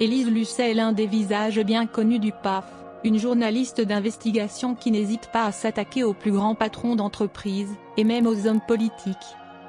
Élise Lucet est l'un des visages bien connus du PAF, une journaliste d'investigation qui n'hésite pas à s'attaquer aux plus grands patrons d'entreprise, et même aux hommes politiques.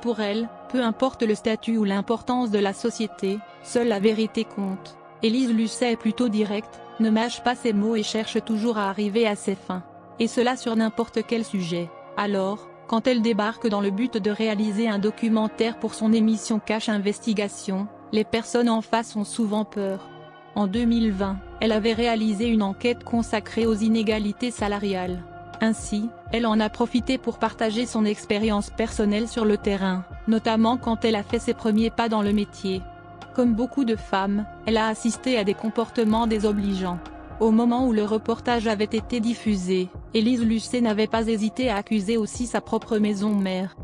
Pour elle, peu importe le statut ou l'importance de la société, seule la vérité compte. Élise Lucet est plutôt directe, ne mâche pas ses mots et cherche toujours à arriver à ses fins. Et cela sur n'importe quel sujet. Alors, quand elle débarque dans le but de réaliser un documentaire pour son émission Cash Investigation, les personnes en face ont souvent peur. En 2020, elle avait réalisé une enquête consacrée aux inégalités salariales. Ainsi, elle en a profité pour partager son expérience personnelle sur le terrain, notamment quand elle a fait ses premiers pas dans le métier. Comme beaucoup de femmes, elle a assisté à des comportements désobligeants. Au moment où le reportage avait été diffusé, Élise Lucet n'avait pas hésité à accuser aussi sa propre maison mère.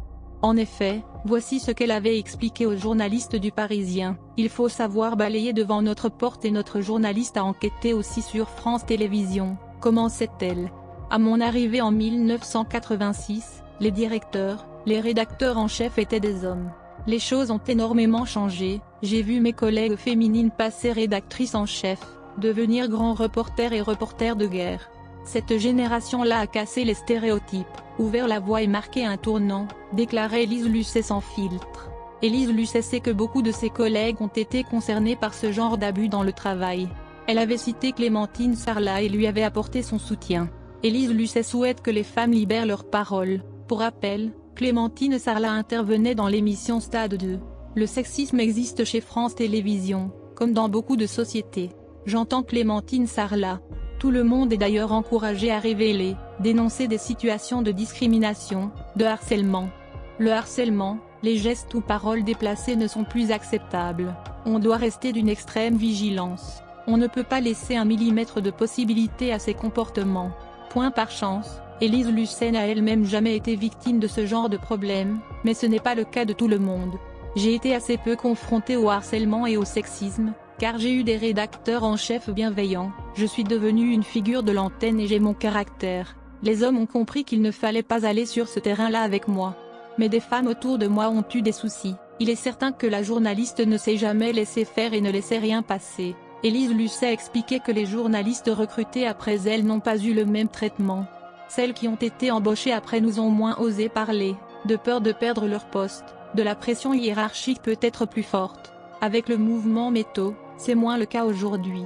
En effet, voici ce qu'elle avait expliqué aux journalistes du Parisien: « Il faut savoir balayer devant notre porte et notre journaliste a enquêté aussi sur France Télévisions », commençait-elle. À mon arrivée en 1986, les directeurs, les rédacteurs en chef étaient des hommes. Les choses ont énormément changé, j'ai vu mes collègues féminines passer rédactrices en chef, devenir grands reporters et reporters de guerre. Cette génération-là a cassé les stéréotypes, ouvert la voie et marqué un tournant, déclarait Élise Lucet sans filtre. Élise Lucet sait que beaucoup de ses collègues ont été concernés par ce genre d'abus dans le travail. Elle avait cité Clémentine Sarlat et lui avait apporté son soutien. Élise Lucet souhaite que les femmes libèrent leur parole. Pour rappel, Clémentine Sarlat intervenait dans l'émission Stade 2. Le sexisme existe chez France Télévisions, comme dans beaucoup de sociétés. J'entends Clémentine Sarlat. Tout le monde est d'ailleurs encouragé à révéler, dénoncer des situations de discrimination, de harcèlement. Le harcèlement, les gestes ou paroles déplacées ne sont plus acceptables. On doit rester d'une extrême vigilance. On ne peut pas laisser un millimètre de possibilité à ces comportements. Point par chance, Élise Lucet n'a elle-même jamais été victime de ce genre de problème, mais ce n'est pas le cas de tout le monde. J'ai été assez peu confrontée au harcèlement et au sexisme, car j'ai eu des rédacteurs en chef bienveillants, je suis devenue une figure de l'antenne et j'ai mon caractère. Les hommes ont compris qu'il ne fallait pas aller sur ce terrain-là avec moi. Mais des femmes autour de moi ont eu des soucis. Il est certain que la journaliste ne s'est jamais laissée faire et ne laissait rien passer. Élise Lucet expliquait que les journalistes recrutés après elle n'ont pas eu le même traitement. Celles qui ont été embauchées après nous ont moins osé parler, de peur de perdre leur poste. De la pression hiérarchique peut être plus forte. Avec le mouvement MeToo, c'est moins le cas aujourd'hui.